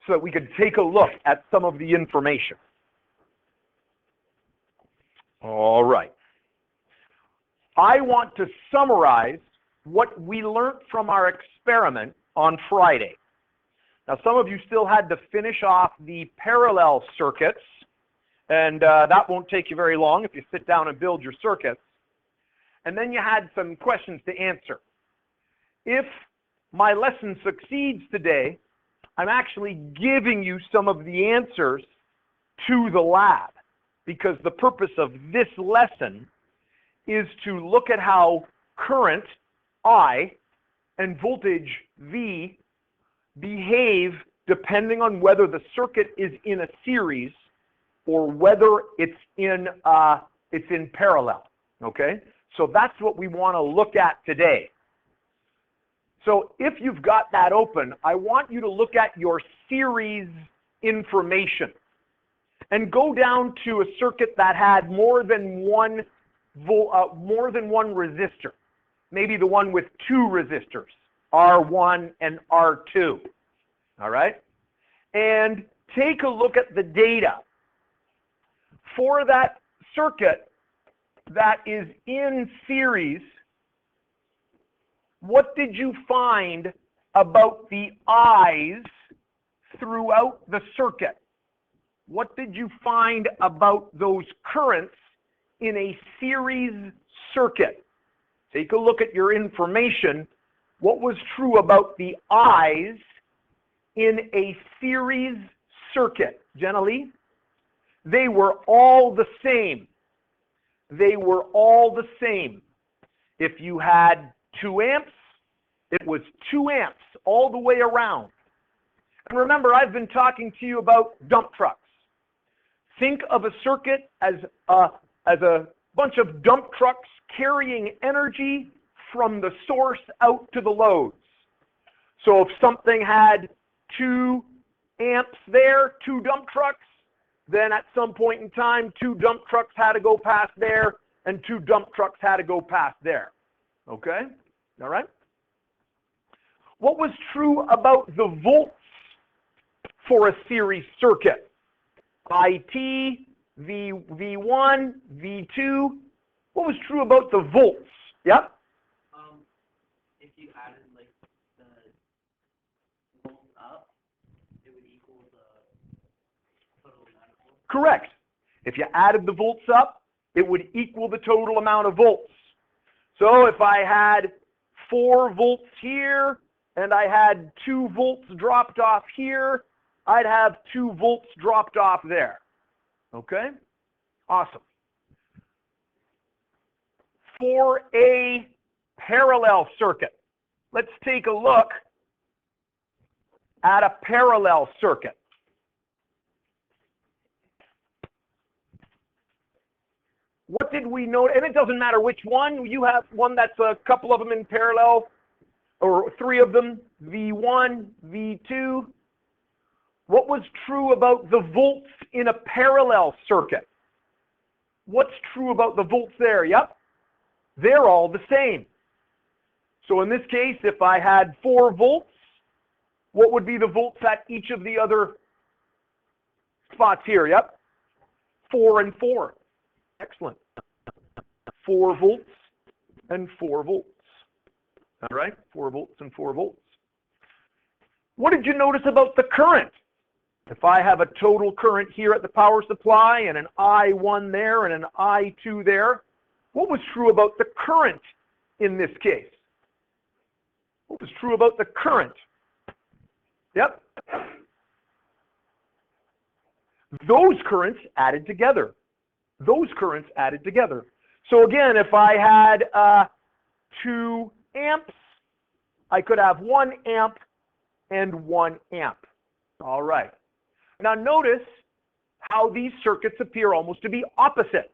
so that we could take a look at some of the information. All right. I want to summarize what we learned from our experiment on Friday. Now, some of you still had to finish off the parallel circuits, and that won't take you very long if you sit down and build your circuits. And then you had some questions to answer. If my lesson succeeds today, I'm actually giving you some of the answers to the lab, because the purpose of this lesson is to look at how current, I, and voltage, V, behave depending on whether the circuit is in a series or whether it's in parallel, okay? So that's what we want to look at today. So if you've got that open, I want you to look at your series information and go down to a circuit that had more than one resistor, maybe the one with two resistors, R1 and R2, all right? And take a look at the data. For that circuit that is in series, what did you find about the I's throughout the circuit? What did you find about those currents in a series circuit? Take a look at your information. What was true about the I's in a series circuit? Jenna Lee? They were all the same. They were all the same. If you had 2 amps, it was 2 amps all the way around. And remember, I've been talking to you about dump trucks. Think of a circuit as a bunch of dump trucks carrying energy from the source out to the loads. So if something had 2 amps there, 2 dump trucks, then at some point in time, 2 dump trucks had to go past there, and 2 dump trucks had to go past there. Okay? All right? What was true about the volts for a series circuit? IT, V1, V2. What was true about the volts? Yep? If you added like the volts up, it would equal the total amount of volts. Correct. If you added the volts up, it would equal the total amount of volts. So if I had 4 volts here and I had 2 volts dropped off here, I'd have 2 volts dropped off there. Okay? Awesome. For a parallel circuit, let's take a look at a parallel circuit. What did we note? And it doesn't matter which one. You have one that's a couple of them in parallel, or 3 of them, V1, V2. What was true about the volts in a parallel circuit? What's true about the volts there? Yep. They're all the same. So in this case, if I had 4 volts, what would be the volts at each of the other spots here? Yep. 4 and 4. Excellent. 4 volts and 4 volts. All right? 4 volts and 4 volts. What did you notice about the current? If I have a total current here at the power supply and an I1 there and an I2 there, what was true about the current in this case? What was true about the current? Yep. Those currents added together. Those currents added together. So again, if I had 2 amps, I could have 1 amp and 1 amp. All right. Now notice how these circuits appear almost to be opposite.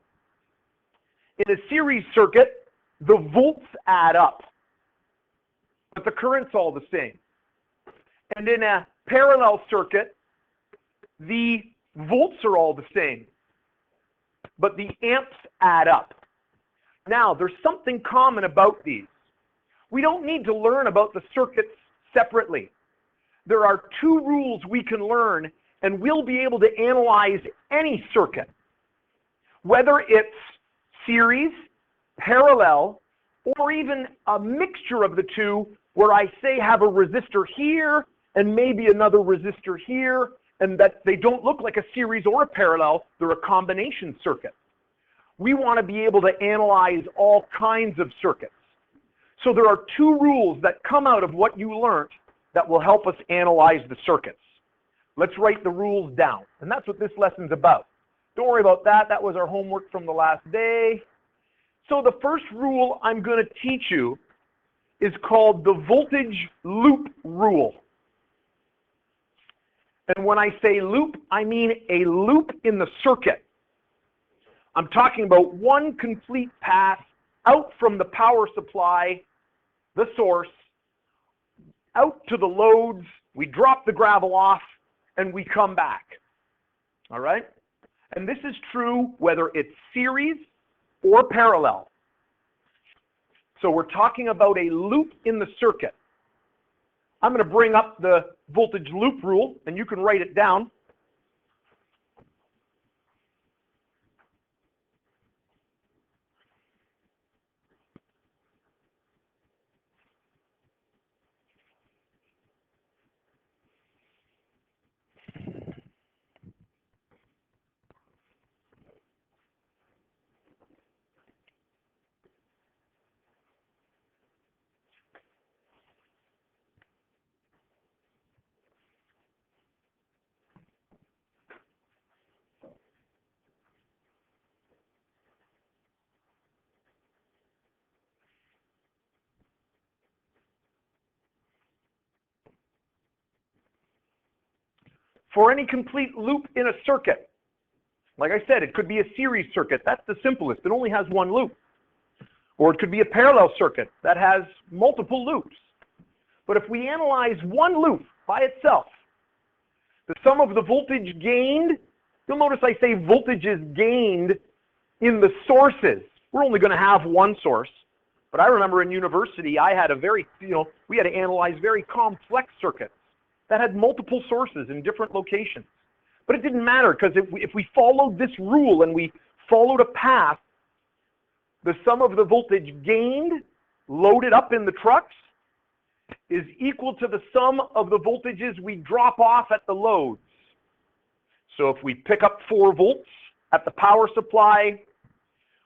In a series circuit, the volts add up, but the current's all the same. And in a parallel circuit, the volts are all the same, but the amps add up. Now, there's something common about these. We don't need to learn about the circuits separately. there are two rules we can learn, and we'll be able to analyze any circuit, whether it's series, parallel, or even a mixture of the two, where I say have a resistor here and maybe another resistor here, and that they don't look like a series or a parallel, they're a combination circuit. We want to be able to analyze all kinds of circuits. So there are two rules that come out of what you learned that will help us analyze the circuits. Let's write the rules down, and that's what this lesson's about. Don't worry about that. That was our homework from the last day. So the first rule I'm going to teach you is called the voltage loop rule. And when I say loop, I mean a loop in the circuit. I'm talking about one complete path out from the power supply, the source, out to the loads. We drop the gravel off, and we come back. All right? And this is true whether it's series or parallel. So we're talking about a loop in the circuit. I'm going to bring up the voltage loop rule, and you can write it down. For any complete loop in a circuit, like I said, it could be a series circuit. That's the simplest. It only has one loop. Or it could be a parallel circuit that has multiple loops. But if we analyze one loop by itself, the sum of the voltage gained, you'll notice I say voltage is gained in the sources. We're only going to have one source. But I remember in university, I had we had to analyze very complex circuits that had multiple sources in different locations. But it didn't matter, because if we followed this rule and we followed a path, the sum of the voltage gained, loaded up in the trucks, is equal to the sum of the voltages we drop off at the loads. So if we pick up 4 volts at the power supply,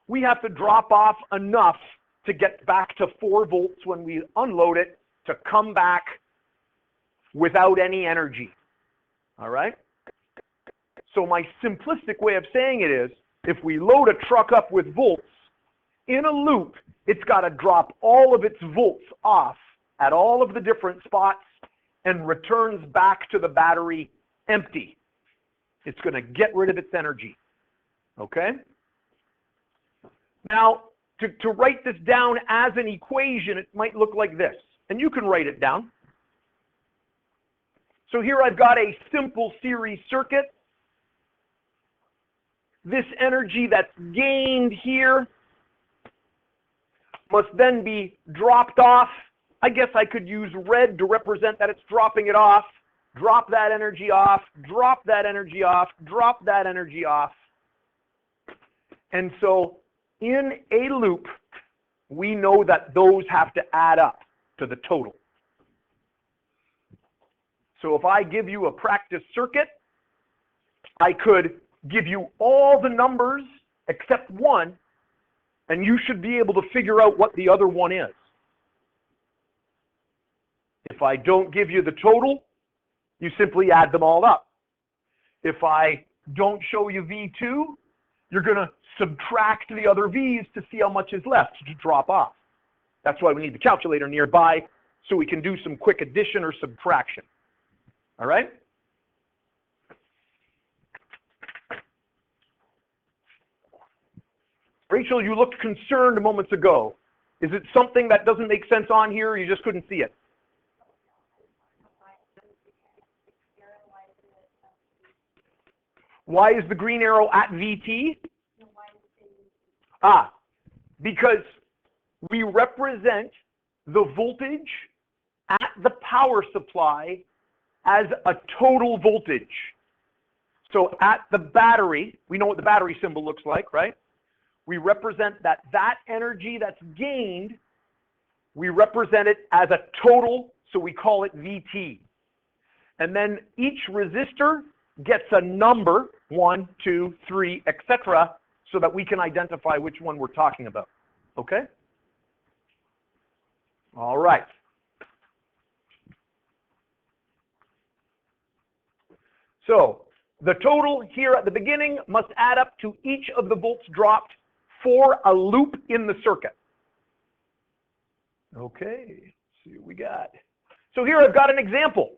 we have to drop off enough to get back to 4 volts when we unload it to come back without any energy. All right? So my simplistic way of saying it is, if we load a truck up with volts, in a loop, it's got to drop all of its volts off at all of the different spots and returns back to the battery empty. It's going to get rid of its energy. Okay? Now, to write this down as an equation, it might look like this. And you can write it down. So here I've got a simple series circuit. This energy that's gained here must then be dropped off. I guess I could use red to represent that it's dropping it off. Drop that energy off, drop that energy off, drop that energy off. And so in a loop, we know that those have to add up to the total. So if I give you a practice circuit, I could give you all the numbers except one, and you should be able to figure out what the other one is. If I don't give you the total, you simply add them all up. If I don't show you V2, you're going to subtract the other V's to see how much is left to drop off. That's why we need the calculator nearby, so we can do some quick addition or subtraction. All right? Rachel, you looked concerned moments ago. Is it something that doesn't make sense on here, or you just couldn't see it? Why is the green arrow at VT? Because we represent the voltage at the power supply as a total voltage. So at the battery, we know what the battery symbol looks like, right? We represent that energy that's gained, we represent it as a total, so we call it VT. And then each resistor gets a number, 1, 2, 3, etc., so that we can identify which one we're talking about. Okay? All right. So the total here at the beginning must add up to each of the volts dropped for a loop in the circuit. Okay, let's see what we got. So here I've got an example.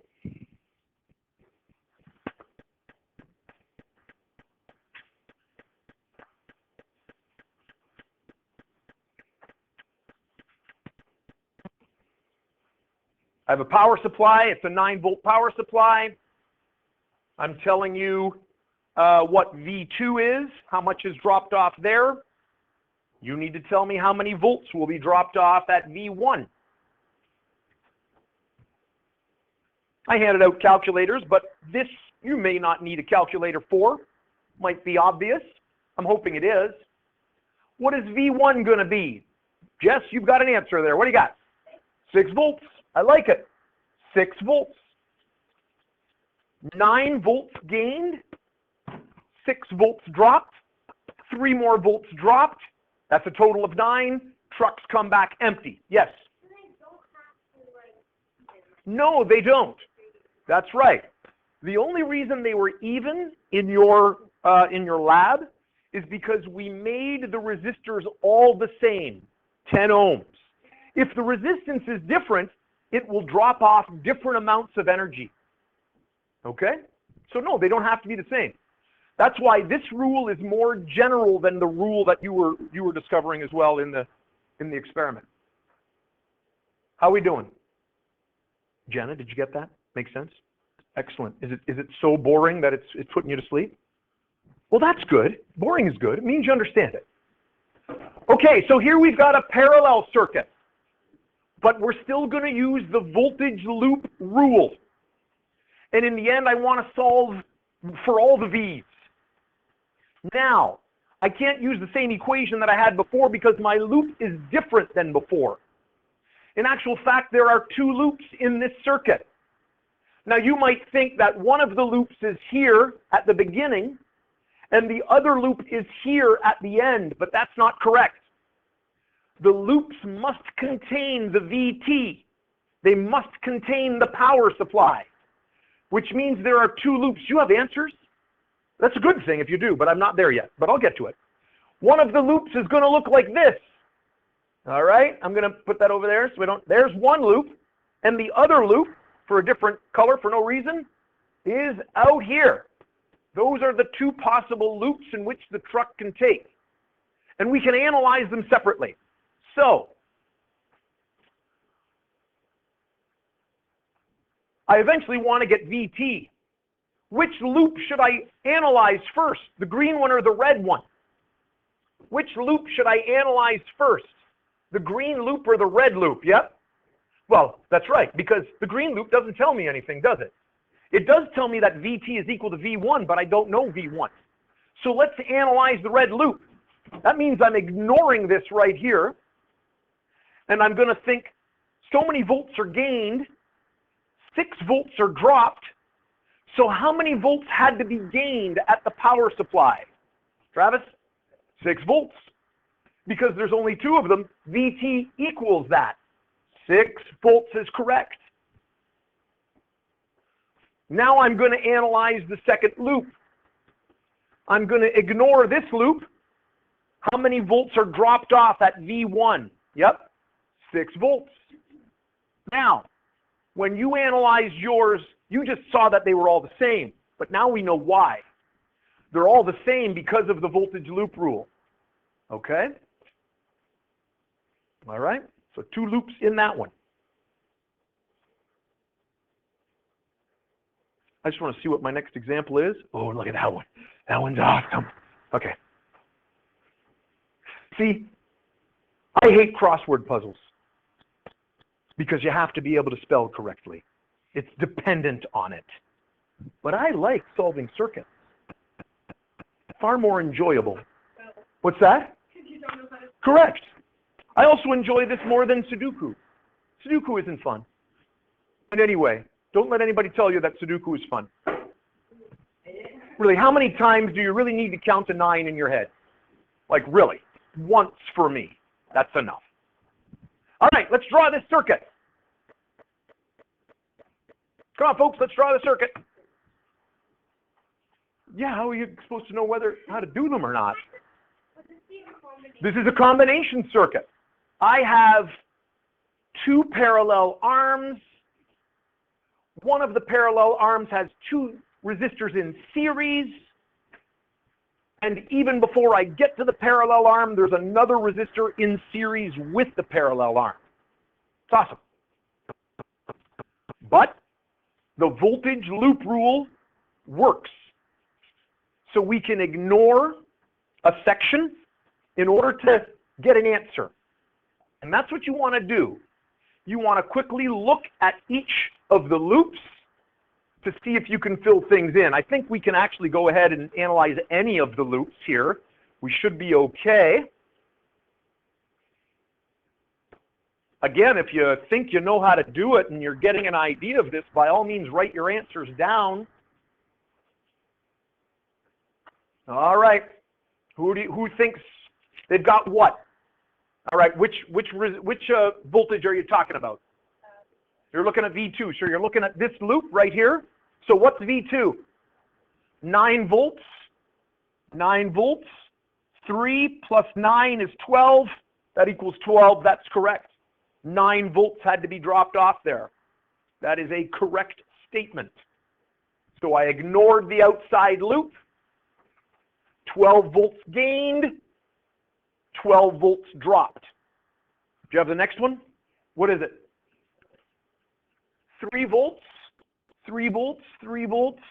I have a power supply. It's a 9-volt power supply. I'm telling you what V2 is, how much is dropped off there. You need to tell me how many volts will be dropped off at V1. I handed out calculators, but this you may not need a calculator for. Might be obvious. I'm hoping it is. What is V1 going to be? Jess, you've got an answer there. What do you got? 6 volts. I like it. 6 volts. 9 volts gained. 6 volts dropped. 3 more volts dropped. That's a total of 9. Trucks come back empty. Yes? No, they don't. That's right. The only reason they were even in your lab is because we made the resistors all the same, 10 ohms. If the resistance is different, it will drop off different amounts of energy. Okay? So no, they don't have to be the same. That's why this rule is more general than the rule that you were discovering as well in the experiment. How are we doing? Jenna, did you get that? Make sense? Excellent. Is it so boring that it's putting you to sleep? Well, that's good. Boring is good. It means you understand it. Okay, so here we've got a parallel circuit, but we're still going to use the voltage loop rule. And in the end, I want to solve for all the V's. Now, I can't use the same equation that I had before because my loop is different than before. In actual fact, there are 2 loops in this circuit. Now, you might think that one of the loops is here at the beginning and the other loop is here at the end, but that's not correct. The loops must contain the VT. They must contain the power supply, which means there are 2 loops. You have answers? That's a good thing if you do, but I'm not there yet, but I'll get to it. One of the loops is going to look like this. All right, I'm going to put that over there so we don't, there's one loop, and the other loop, for a different color for no reason, is out here. Those are the 2 possible loops in which the truck can take. And we can analyze them separately. So, I eventually want to get VT. Which loop should I analyze first, the green one or the red one? Which loop should I analyze first, the green loop or the red loop? Yep. Well, that's right, because the green loop doesn't tell me anything, does it? It does tell me that VT is equal to V1, but I don't know V1. So let's analyze the red loop. That means I'm ignoring this right here, and I'm going to think so many volts are gained, 6 volts are dropped, so how many volts had to be gained at the power supply? Travis? 6 volts. Because there's only 2 of them, VT equals that. 6 volts is correct. Now I'm going to analyze the second loop. I'm going to ignore this loop. How many volts are dropped off at V1? Yep, 6 volts. Now, when you analyze yours, you just saw that they were all the same, but now we know why. They're all the same because of the voltage loop rule. Okay? All right? So 2 loops in that one. I just want to see what my next example is. Oh, look at that one. That one's awesome. Okay. See, I hate crossword puzzles because you have to be able to spell correctly. It's dependent on it. But I like solving circuits. Far more enjoyable. What's that? Correct. I also enjoy this more than Sudoku. Sudoku isn't fun. And anyway, don't let anybody tell you that Sudoku is fun. Really, how many times do you really need to count to 9 in your head? Like, really? Once for me. That's enough. All right, let's draw this circuit. Come on, folks, let's draw the circuit. Yeah, how are you supposed to know how to do them or not? This is a combination circuit. I have 2 parallel arms. One of the parallel arms has 2 resistors in series. And even before I get to the parallel arm, there's another resistor in series with the parallel arm. It's awesome. But the voltage loop rule works. So we can ignore a section in order to get an answer. And that's what you want to do. You want to quickly look at each of the loops to see if you can fill things in. I think we can actually go ahead and analyze any of the loops here. We should be okay. Again, if you think you know how to do it and you're getting an idea of this, by all means, write your answers down. All right. Who thinks they've got what? All right. Which voltage are you talking about? You're looking at V2. So you're looking at this loop right here. So what's V2? 9 volts. 9 volts. 3 plus 9 is 12. That equals 12. That's correct. 9 volts had to be dropped off there. That is a correct statement. So I ignored the outside loop. 12 volts gained. 12 volts dropped. Do you have the next one? What is it? 3 volts. 3 volts. 3 volts.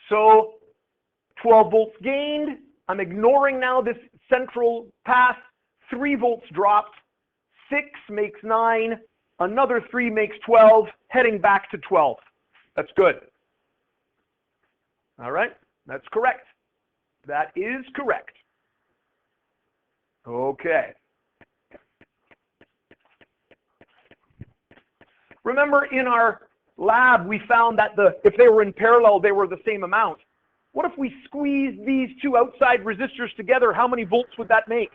So 12 volts gained. I'm ignoring now this central path. 3 volts dropped. 6 makes 9. Another 3 makes 12. Heading back to 12. That's good. All right. That's correct. That is correct. Okay. Remember in our lab we found that if they were in parallel they were the same amount. What if we squeezed these 2 outside resistors together? How many volts would that make?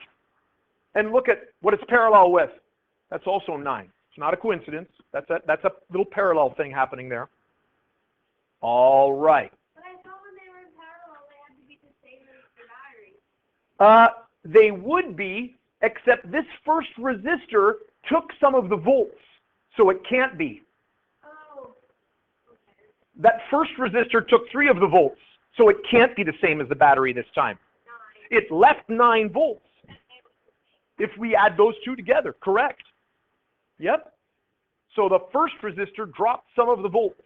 And look at what it's parallel with. That's also 9. It's not a coincidence. That's a little parallel thing happening there. All right. But I thought when they were in parallel, they had to be the same as the battery. They would be, except this first resistor took some of the volts, so it can't be. Oh. Okay. That first resistor took 3 of the volts, so it can't be the same as the battery this time. 9. It left 9 volts. If we add those 2 together, correct? Yep. So the first resistor dropped some of the volts.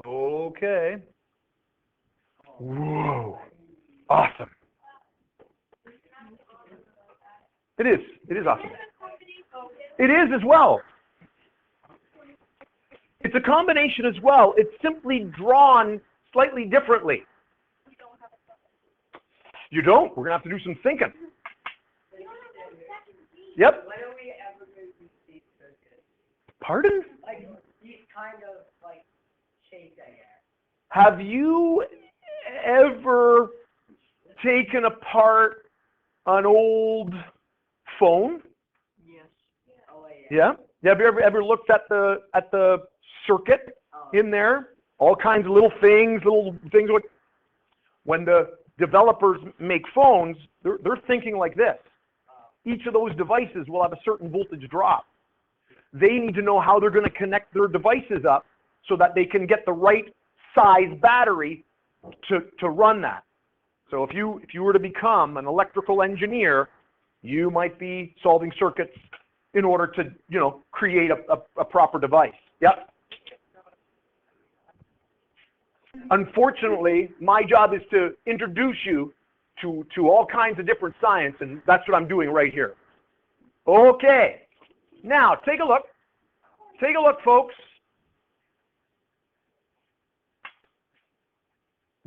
Okay. Whoa. Awesome. It is. It is awesome. It is as well. It's a combination as well. It's simply drawn slightly differently. You don't? We're going to have to do some thinking. Yep. When are we ever going to see circuits? Pardon? Like, these kind of, like, shapes, I guess. Have you ever taken apart an old phone? Yes. Oh, yeah. Yeah? Have you ever looked at the circuit in there? All kinds of little things. When the developers make phones, they're thinking like this. Each of those devices will have a certain voltage drop. They need to know how they're going to connect their devices up so that they can get the right size battery to run that. So if you were to become an electrical engineer, you might be solving circuits in order to, create a proper device. Yep. Unfortunately, my job is to introduce you to all kinds of different science, and that's what I'm doing right here. Okay. Now, take a look. Take a look, folks.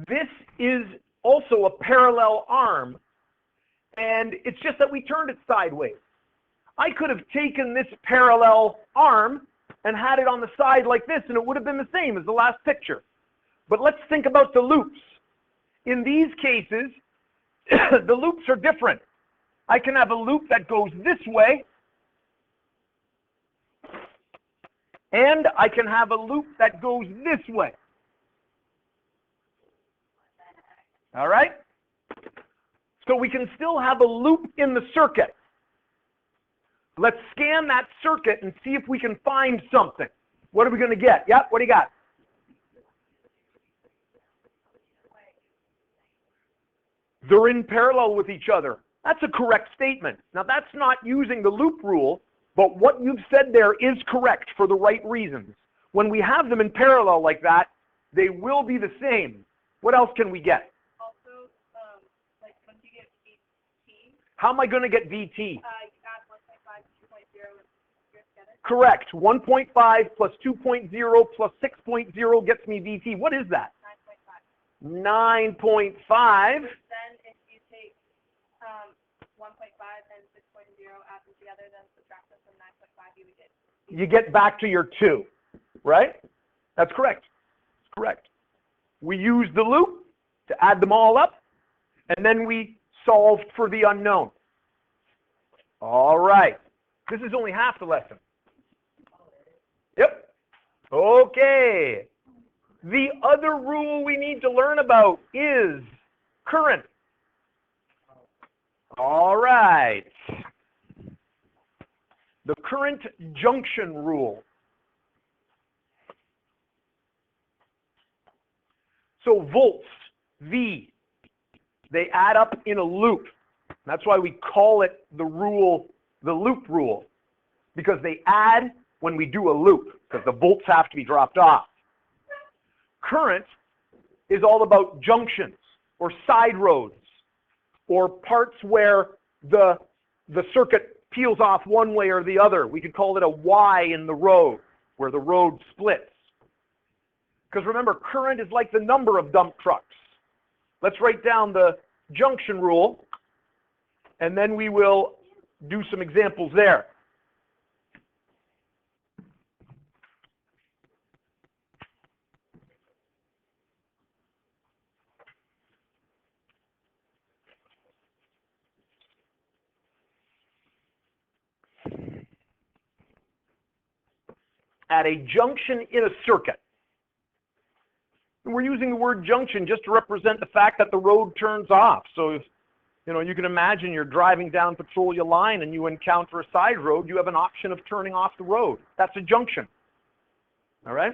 This is also a parallel arm, and it's just that we turned it sideways. I could have taken this parallel arm and had it on the side like this, and it would have been the same as the last picture. But let's think about the loops. In these cases, the loops are different. I can have a loop that goes this way, and I can have a loop that goes this way. All right? So we can still have a loop in the circuit. Let's scan that circuit and see if we can find something. What are we going to get? Yep, what do you got? They're in parallel with each other. That's a correct statement. Now, that's not using the loop rule, but what you've said there is correct for the right reasons. When we have them in parallel like that, they will be the same. What else can we get? Also, like once you get VT, How am I going to get VT? you add 1.5 to 2.0 together. Correct. 1.5 plus 2.0 plus 6.0 gets me VT. What is that? 9.5. 9.5. Then if you take 1.5 and 6.0, add them together, then subtract them from 9.5, you would get. You get back to your 2, right? That's correct. That's correct. We use the loop to add them all up, and then we solved for the unknown. All right. This is only half the lesson. Yep. Okay. The other rule we need to learn about is current. All right. The current junction rule. So volts, V, they add up in a loop. That's why we call it the rule, the loop rule, because they add when we do a loop, because the volts have to be dropped off. Current is all about junctions or side roads or parts where the circuit peels off one way or the other. We could call it a Y in the road, where the road splits. Because remember, current is like the number of dump trucks. Let's write down the junction rule, and then we will do some examples there. At a junction in a circuit. And we're using the word junction just to represent the fact that the road turns off. So if, you can imagine you're driving down Petrolia Line and you encounter a side road, you have an option of turning off the road. That's a junction. All right?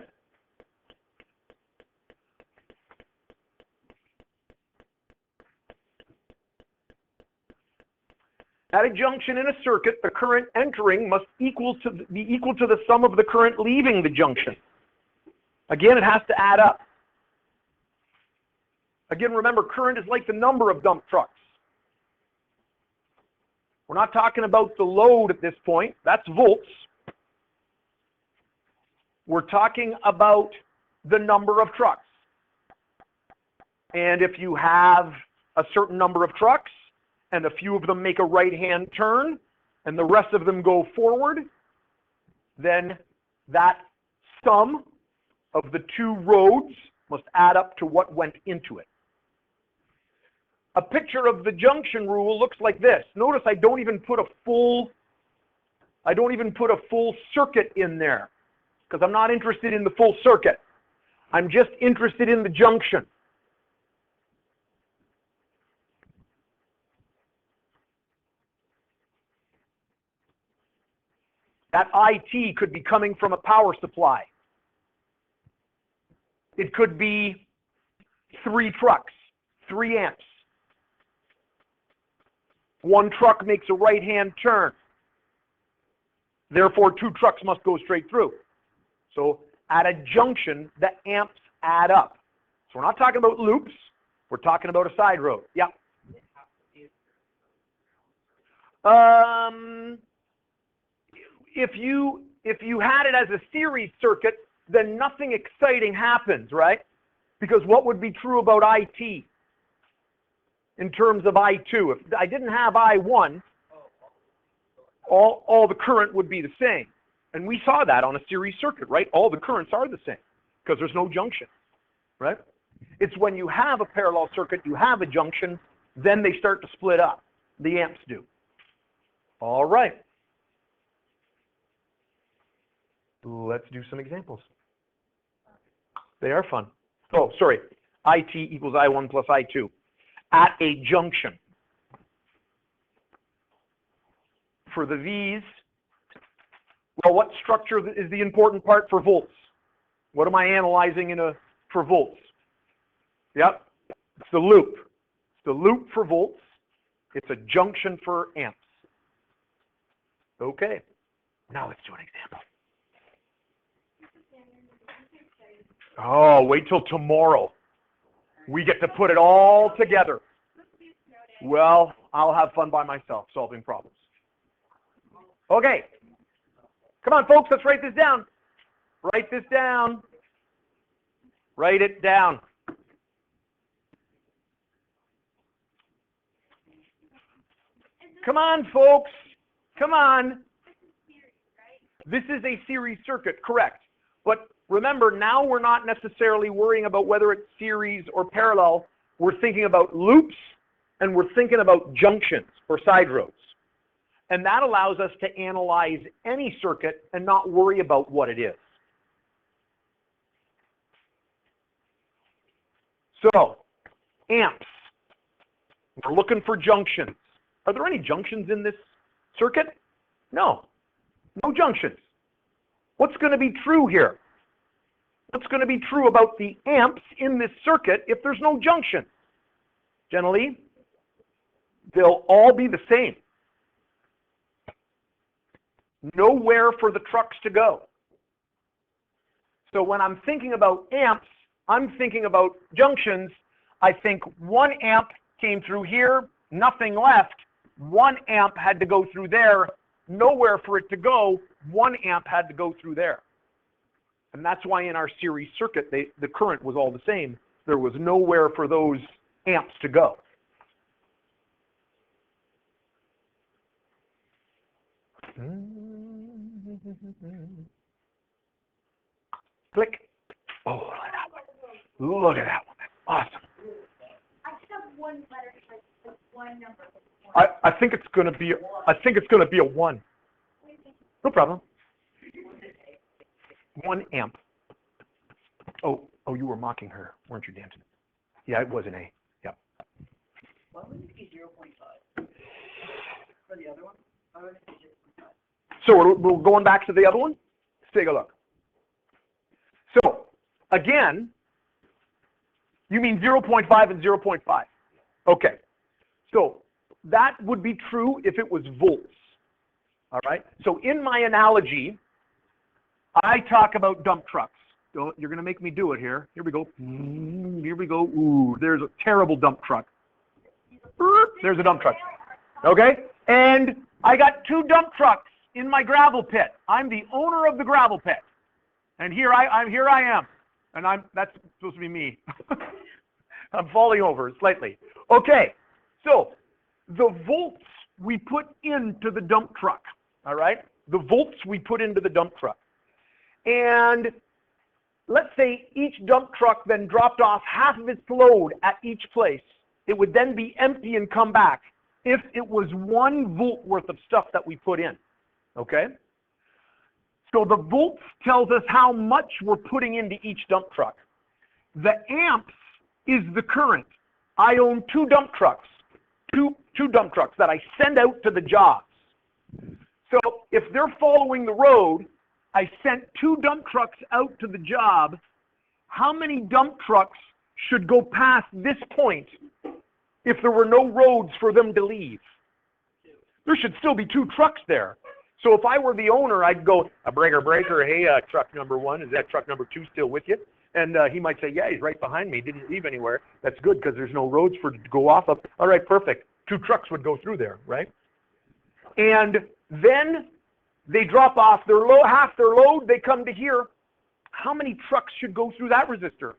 At a junction in a circuit, the current entering must be equal to the sum of the current leaving the junction. Again, it has to add up. Again, remember, current is like the number of dump trucks. We're not talking about the load at this point. That's volts. We're talking about the number of trucks. And if you have a certain number of trucks, and a few of them make a right-hand turn, and the rest of them go forward, then that sum of the two roads must add up to what went into it. A picture of the junction rule looks like this. Notice I don't even put a full circuit in there, because I'm not interested in the full circuit. I'm just interested in the junction. That IT could be coming from a power supply. It could be 3 trucks, 3 amps. One truck makes a right-hand turn. Therefore, 2 trucks must go straight through. So at a junction, the amps add up. So we're not talking about loops. We're talking about a side road. Yeah. If you had it as a series circuit, then nothing exciting happens, right? Because what would be true about IT in terms of I2? If I didn't have I1, all the current would be the same. And we saw that on a series circuit, right? All the currents are the same because there's no junction, right? It's when you have a parallel circuit, you have a junction, then they start to split up. The amps do. All right. Let's do some examples. They are fun. Oh, sorry. IT equals I1 plus I2 at a junction. For the V's, well, what structure is the important part for volts? What am I analyzing for volts? Yep, it's the loop. It's the loop for volts. It's a junction for amps. Okay, now let's do an example. Oh, wait till tomorrow. We get to put it all together. Well, I'll have fun by myself solving problems. Okay. Come on, folks, let's write this down. Write this down. Write it down. Come on, folks. Come on. This is a series circuit, correct. But remember, now we're not necessarily worrying about whether it's series or parallel. We're thinking about loops, and we're thinking about junctions or side roads. And that allows us to analyze any circuit and not worry about what it is. So, amps. We're looking for junctions. Are there any junctions in this circuit? No. No junctions. What's going to be true here? What's going to be true about the amps in this circuit if there's no junction? Generally, they'll all be the same. Nowhere for the trucks to go. So when I'm thinking about amps, I'm thinking about junctions. I think 1 amp came through here, nothing left. 1 amp had to go through there, nowhere for it to go. 1 amp had to go through there. And that's why in our series circuit, the current was all the same. There was nowhere for those amps to go. Click. Oh, look at that one. Look at that one. That's awesome. I just have one letter, like one number. I think it's going to be. I think it's going to be a 1. No problem. 1 amp. Oh, you were mocking her, weren't you, Danton? Yeah, it was an A. Yeah. Why would it be 0.5? For the other one? Why would it be 0.5? So we're going back to the other one. Let's take a look. So again, you mean 0.5 and 0.5. Okay. So that would be true if it was volts. All right. So in my analogy, I talk about dump trucks. So you're going to make me do it here. Here we go. Here we go. Ooh, there's a terrible dump truck. There's a dump truck. Okay. And I got 2 dump trucks in my gravel pit. I'm the owner of the gravel pit. And here I am. And that's supposed to be me. I'm falling over slightly. Okay. So the volts we put into the dump truck, all right? The volts we put into the dump truck. And let's say each dump truck then dropped off half of its load at each place. It would then be empty and come back if it was 1 volt worth of stuff that we put in, okay? So the volts tells us how much we're putting into each dump truck. The amps is the current. I own 2 dump trucks, two dump trucks that I send out to the jobs. So if they're following the road, I sent 2 dump trucks out to the job. How many dump trucks should go past this point if there were no roads for them to leave? There should still be 2 trucks there. So if I were the owner, I'd go, a breaker, hey, truck number 1, is that truck number 2 still with you? And he might say, yeah, he's right behind me, didn't leave anywhere. That's good because there's no roads for it to go off of. All right, perfect. 2 trucks would go through there, right? And then they drop off their half their load, they come to here. How many trucks should go through that resistor?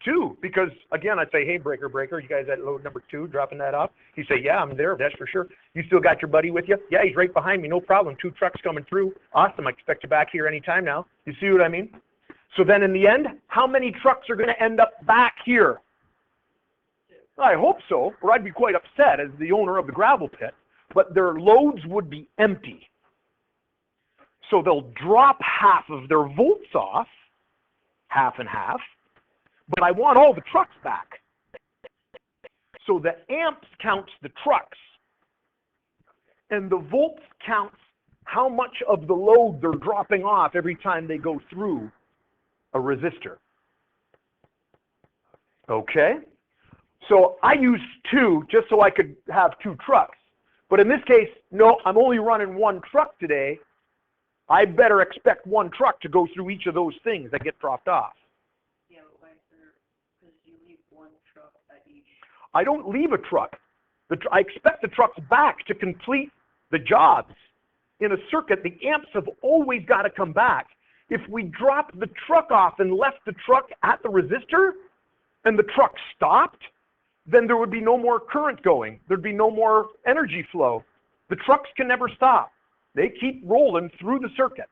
2, because again, I'd say, hey, breaker, you guys at load number 2, dropping that off? He'd say, yeah, I'm there, that's for sure. You still got your buddy with you? Yeah, he's right behind me, no problem. 2 trucks coming through. Awesome, I expect you back here anytime now. You see what I mean? So then in the end, how many trucks are going to end up back here? I hope so, or I'd be quite upset as the owner of the gravel pit, but their loads would be empty. So they'll drop half of their volts off, half and half, but I want all the trucks back. So the amps counts the trucks, and the volts counts how much of the load they're dropping off every time they go through a resistor. Okay? So I used 2 just so I could have 2 trucks. But in this case, no, I'm only running 1 truck today. I better expect 1 truck to go through each of those things that get dropped off. Yeah, but because you leave 1 truck at each. I don't leave a truck. I expect the trucks back to complete the jobs. In a circuit, the amps have always got to come back. If we dropped the truck off and left the truck at the resistor, and the truck stopped, then there would be no more current going. There'd be no more energy flow. The trucks can never stop. They keep rolling through the circuit.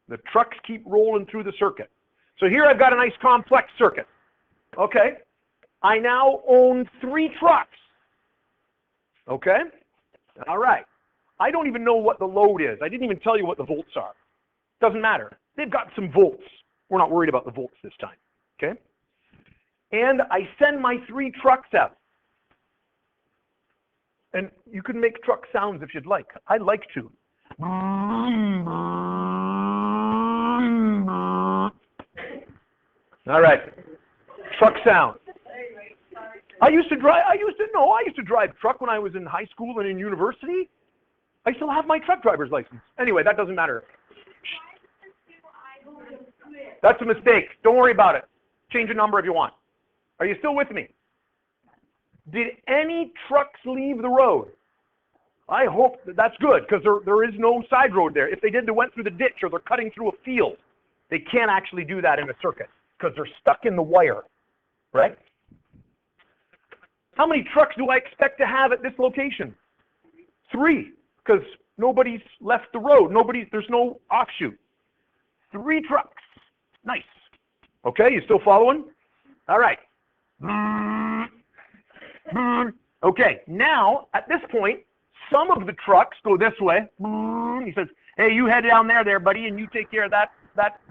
The trucks keep rolling through the circuit. So here I've got a nice complex circuit. Okay? I now own 3 trucks. Okay? All right. I don't even know what the load is. I didn't even tell you what the volts are. Doesn't matter. They've got some volts. We're not worried about the volts this time. Okay? And I send my 3 trucks out. And you can make truck sounds if you'd like. I like to. All right. Truck sound. I used to drive truck when I was in high school and in university. I still have my truck driver's license. Anyway, that doesn't matter. That's a mistake. Don't worry about it. Change a number if you want. Are you still with me? Did any trucks leave the road? I hope that's good, because there is no side road there. If they did, they went through the ditch or they're cutting through a field. They can't actually do that in a circuit because they're stuck in the wire, right? How many trucks do I expect to have at this location? 3, because nobody's left the road. There's no offshoot. 3 trucks. Nice. Okay, you still following? All right. Okay, now, at this point, some of the trucks go this way. He says, hey, you head down there, buddy, and you take care of that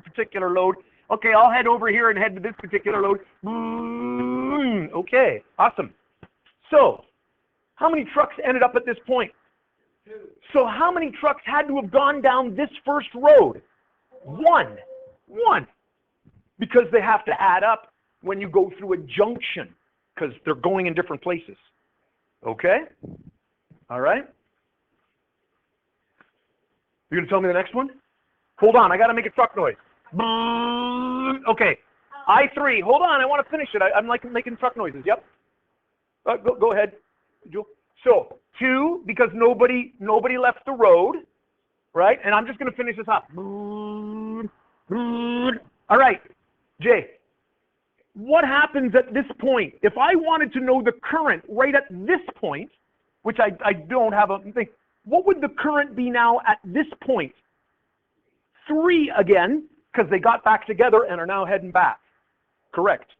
particular load. Okay, I'll head over here and head to this particular load. Okay, awesome. So, how many trucks ended up at this point? 2. So how many trucks had to have gone down this first road? 1. Because they have to add up when you go through a junction, because they're going in different places. Okay? All right? You going to tell me the next one? Hold on, I got to make a truck noise. Okay. I3. Hold on, I want to finish it. I'm like making truck noises. Yep. Go ahead, Jewel. So 2, because nobody left the road, right? And I'm just going to finish this up. All right, Jay. What happens at this point? If I wanted to know the current right at this point, which I don't have a thing, what would the current be now at this point? 3 again, because they got back together and are now heading back. Correct.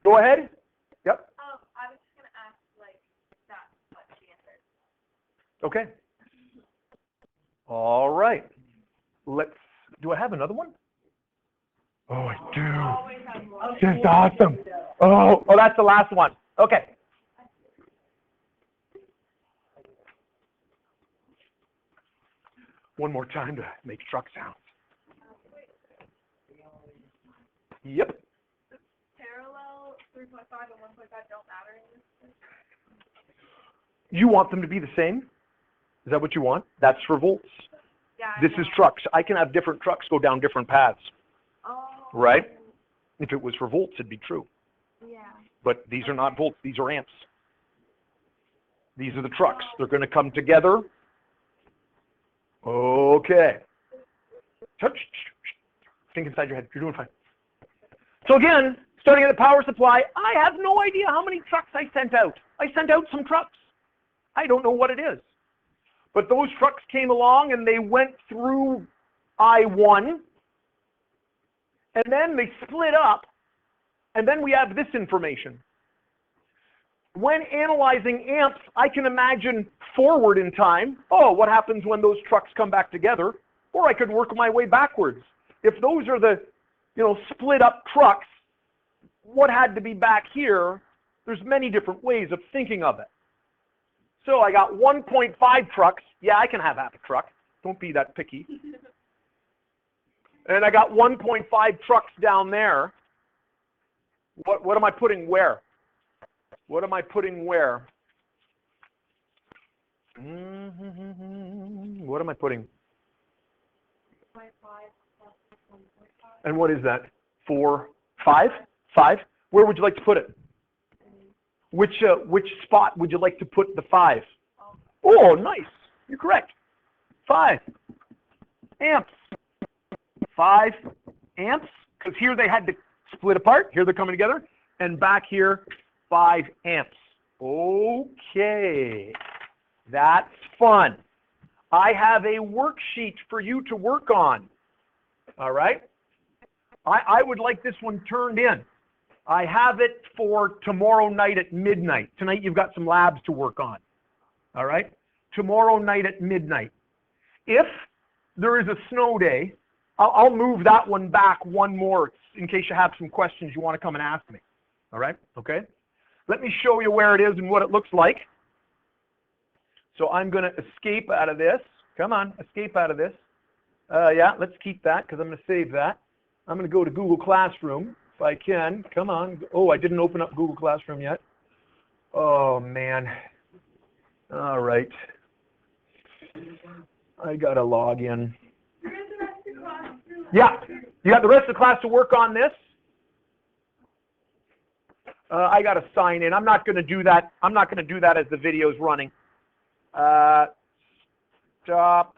Go ahead. Yep. I was just gonna ask, like, that's what she answered. Okay. All right. Do I have another one? Oh, I do. Always have one. That's awesome. Oh, that's the last one. Okay. One more time to make truck sounds. Yep. Parallel 3.5 and 1.5 don't matter in this case? You want them to be the same? Is that what you want? That's for volts. Yeah. This is trucks. I can have different trucks go down different paths, Oh. right? If it was for volts, it'd be true. Yeah. But these are not volts. These are amps. These are the trucks. They're going to come together. Okay. Think inside your head. You're doing fine. So again, starting at the power supply, I have no idea how many trucks I sent out. I sent out some trucks. I don't know what it is. But those trucks came along and they went through I-1, and then they split up, and then we have this information. When analyzing amps, I can imagine forward in time, oh, what happens when those trucks come back together? Or I could work my way backwards. If those are the, split up trucks, what had to be back here? There's many different ways of thinking of it. So I got 1.5 trucks. Yeah, I can have half a truck. Don't be that picky. And I got 1.5 trucks down there. What am I putting where? What am I putting where? What am I putting? And what is that? 4, 5? 5? Where would you like to put it? Which spot would you like to put the 5? Oh, nice. You're correct. 5 amps. 5 amps, because here they had to split apart. Here they're coming together. And back here, 5 amps. Okay. That's fun. I have a worksheet for you to work on. All right? I would like this one turned in. I have it for tomorrow night at midnight. Tonight you've got some labs to work on. All right? Tomorrow night at midnight. If there is a snow day, I'll move that one back one more in case you have some questions you want to come and ask me. All right? Okay? Let me show you where it is and what it looks like. So I'm going to escape out of this. Come on, escape out of this. Yeah, let's keep that because I'm going to save that. I'm going to go to Google Classroom if I can. Come on. Oh, I didn't open up Google Classroom yet. Oh, man. All right. I got to log in. Yeah, you got the rest of the class to work on this. I got to sign in. I'm not going to do that. I'm not going to do that as the video's running. Stop.